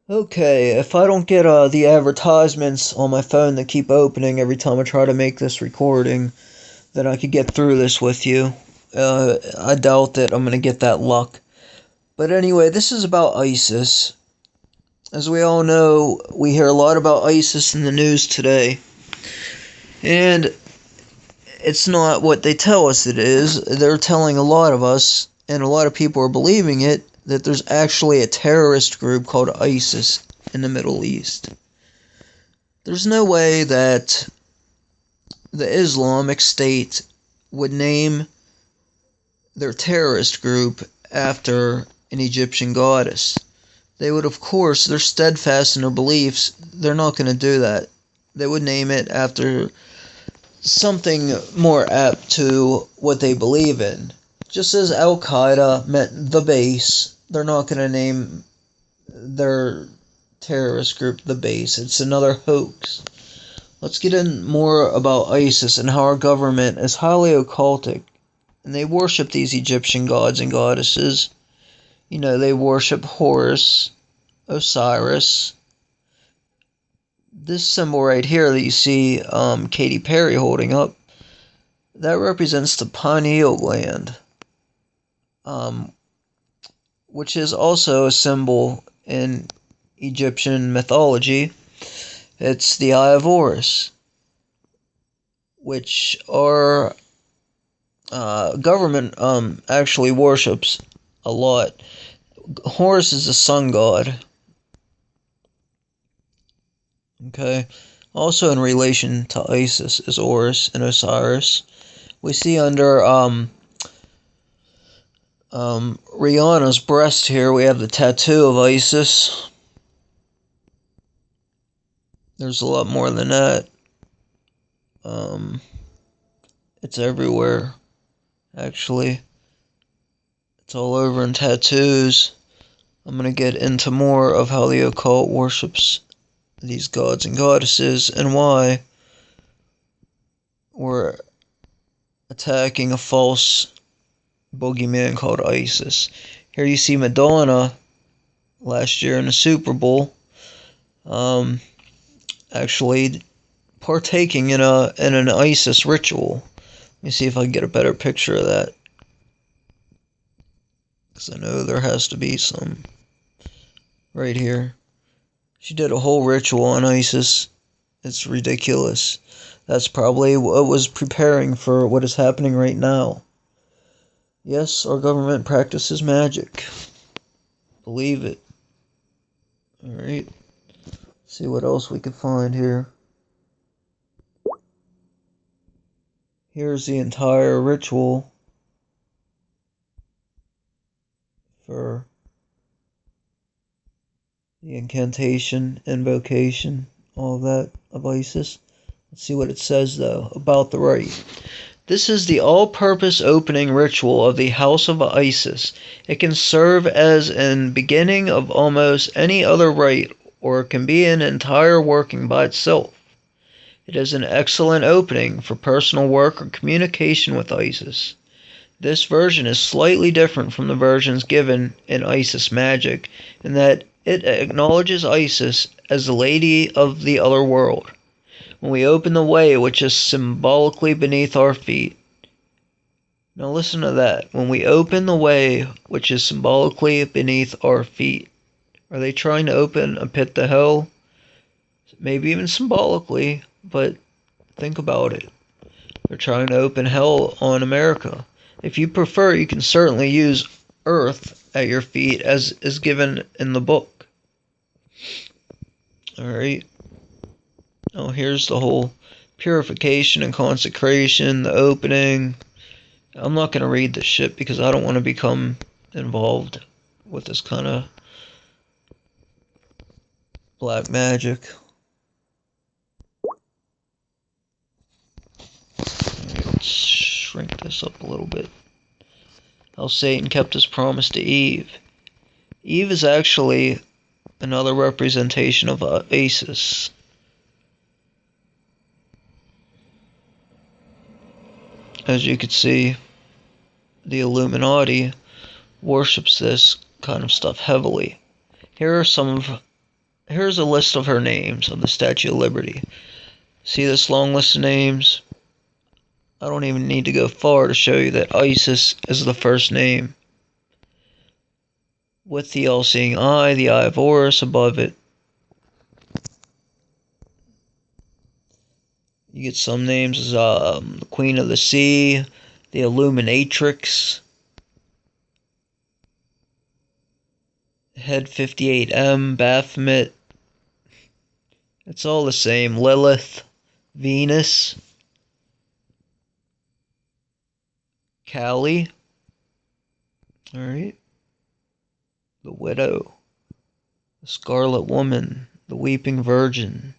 Okay, if I don't get the advertisements on my phone that keep opening every time I try to make this recording, then I could get through this with you. I doubt that I'm gonna get that luck. But anyway, this is about ISIS. As we all know, we hear a lot about ISIS in the news today. And it's not what they tell us it is. They're telling a lot of us, and a lot of people are believing it, that there's actually a terrorist group called ISIS in the Middle East. There's no way that the Islamic State would name their terrorist group after an Egyptian goddess. They would, of course, they're steadfast in their beliefs. They're not going to do that. They would name it after something more apt to what they believe in. Just as Al Qaeda meant the base, they're not going to name their terrorist group the base. It's another hoax. Let's get in more about ISIS and how our government is highly occultic. And they worship these Egyptian gods and goddesses. You know, they worship Horus, Osiris. This symbol right here that you see Katy Perry holding up, that represents the pineal gland, which is also a symbol in Egyptian mythology. It's the Eye of Horus, which our government actually worships a lot. Horus is the sun god. Okay. Also in relation to Isis is Horus and Osiris. We see under Rihanna's breast here, we have the tattoo of Isis. There's a lot more than that. It's everywhere, actually. It's all over in tattoos. I'm going to get into more of how the occult worships these gods and goddesses and why we're attacking a false boogeyman called ISIS. Here you see Madonna last year in the Super Bowl, actually partaking in an ISIS ritual. Let me see if I can get a better picture of that, because I know there has to be some right here. She did a whole ritual on ISIS. It's ridiculous. That's probably what was preparing for what is happening right now. Yes, our government practices magic. Believe it. Alright. See what else we can find here. Here's the entire ritual for the incantation, invocation, all of that of ISIS. Let's see what it says, though, about the rite. This is the all-purpose opening ritual of the House of Isis. It can serve as an beginning of almost any other rite, or it can be an entire working by itself. It is an excellent opening for personal work or communication with Isis. This version is slightly different from the versions given in Isis Magic, in that it acknowledges Isis as the Lady of the Other World. When we open the way which is symbolically beneath our feet. Now listen to that. When we open the way which is symbolically beneath our feet. Are they trying to open a pit to hell? Maybe even symbolically, but think about it. They're trying to open hell on America. If you prefer, you can certainly use earth at your feet as is given in the book. Alright. Oh, here's the whole purification and consecration, the opening. I'm not going to read this shit because I don't want to become involved with this kind of black magic. Let's shrink this up a little bit. How Satan kept his promise to Eve. Eve is actually another representation of Isis. As you can see, the Illuminati worships this kind of stuff heavily. Here are some of here's a list of her names of the Statue of Liberty. See this long list of names? I don't even need to go far to show you that Isis is the first name, with the all-seeing eye, the eye of Horus above it. You get some names as the Queen of the Sea, the Illuminatrix, Head 58M, Baphomet. It's all the same. Lilith, Venus, Kali. Alright. The Widow, the Scarlet Woman, the Weeping Virgin,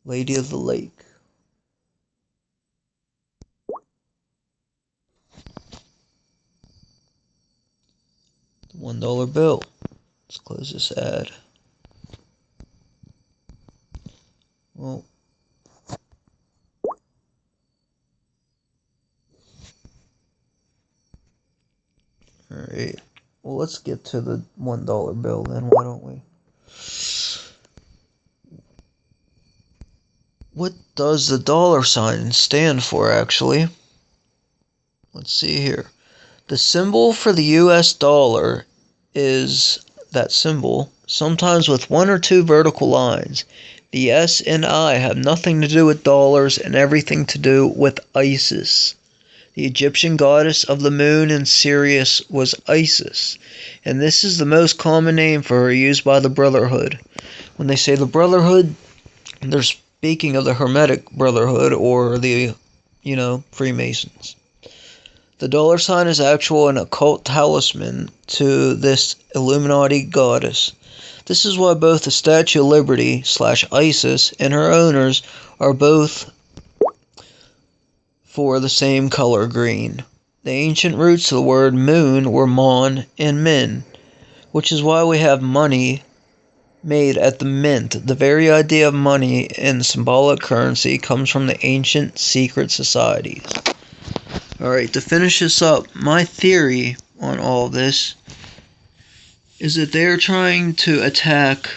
Lady of the Lake. The $1 bill. Let's close this ad. Well, alright. Well, let's get to the $1 bill then, why don't we? What does the dollar sign stand for, actually? Let's see here. The symbol for the US dollar is that symbol, sometimes with 1 or 2 vertical lines. The S and I have nothing to do with dollars and everything to do with Isis. The Egyptian goddess of the moon and Sirius was Isis, and this is the most common name for her used by the Brotherhood. When they say the Brotherhood, they're speaking of the Hermetic Brotherhood or the, Freemasons. The dollar sign is actual and occult talisman to this Illuminati goddess. This is why both the Statue of Liberty / Isis and her owners are both for the same color green. The ancient roots of the word moon were mon and min, which is why we have money made at the mint. The very idea of money and symbolic currency comes from the ancient secret societies. Alright, to finish this up, my theory on all this is that they're trying to attack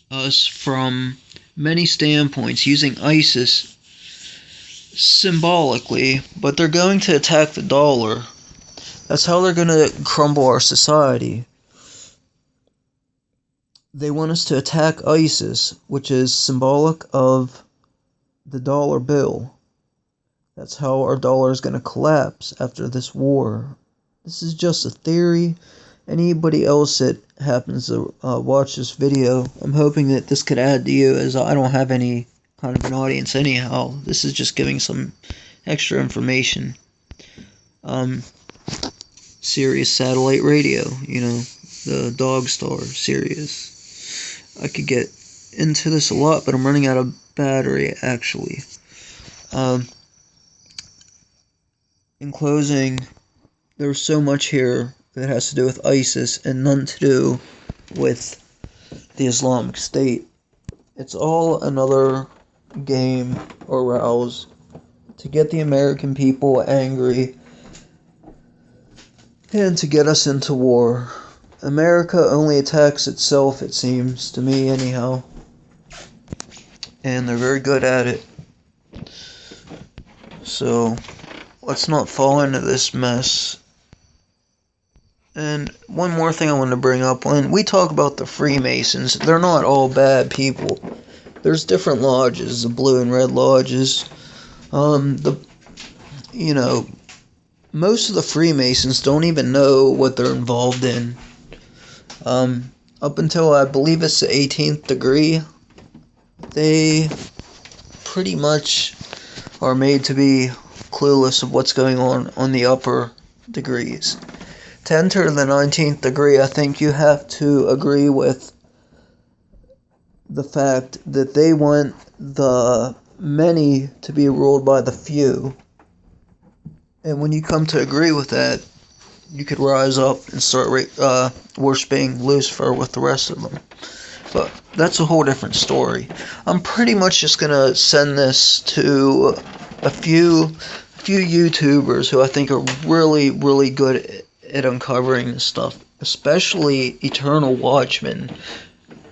us from many standpoints using Isis symbolically, but they're going to attack the dollar. That's how they're going to crumble our society. They want us to attack Isis, which is symbolic of the dollar bill. That's how our dollar is going to collapse after this war. This is just a theory. Anybody else that happens to watch this video, I'm hoping that this could add to you, as I don't have any kind of an audience anyhow. This is just giving some extra information. Sirius satellite radio, the Dog Star Sirius. I could get into this a lot, but I'm running out of battery, actually. In closing, there's so much here that has to do with ISIS and none to do with the Islamic State. It's all another game or rouse to get the American people angry and to get us into war. America only attacks itself, it seems, to me anyhow. And they're very good at it. So, let's not fall into this mess. And one more thing I want to bring up, when we talk about the Freemasons, they're not all bad people. There's different lodges, the blue and red lodges. Most of the Freemasons don't even know what they're involved in. Up until I believe it's the 18th degree, they pretty much are made to be clueless of what's going on the upper degrees. To enter the 19th degree, I think you have to agree with the fact that they want the many to be ruled by the few. And when you come to agree with that, you could rise up and start worshipping Lucifer with the rest of them. But that's a whole different story. I'm pretty much just going to send this to a few YouTubers who I think are really, really good at uncovering this stuff. especially Eternal Watchman.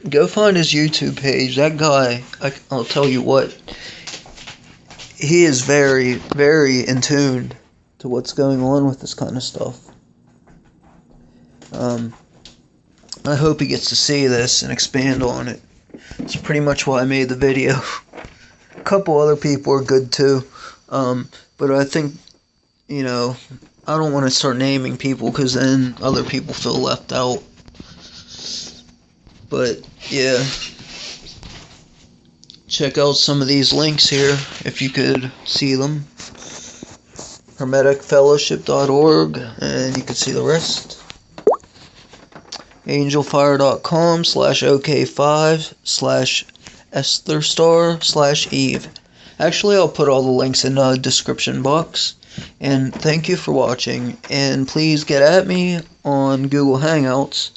Go find his YouTube page. That guy, I'll tell you what, he is very, very in tune to what's going on with this kind of stuff. I hope he gets to see this and expand on it. That's pretty much why I made the video. A couple other people are good too, but I think, you know, I don't want to start naming people because then other people feel left out. But yeah, check out some of these links here if you could see them. hermeticfellowship.org, and you can see the rest. angelfire.com/ok5/Etherstar/Eve. Actually, I'll put all the links in the description box. And thank you for watching. And please get at me on Google Hangouts.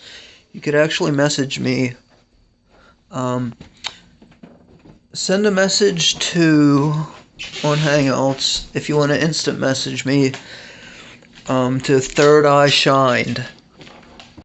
You could actually message me. Send a message on Hangouts if you want to instant message me to Third Eye Shined.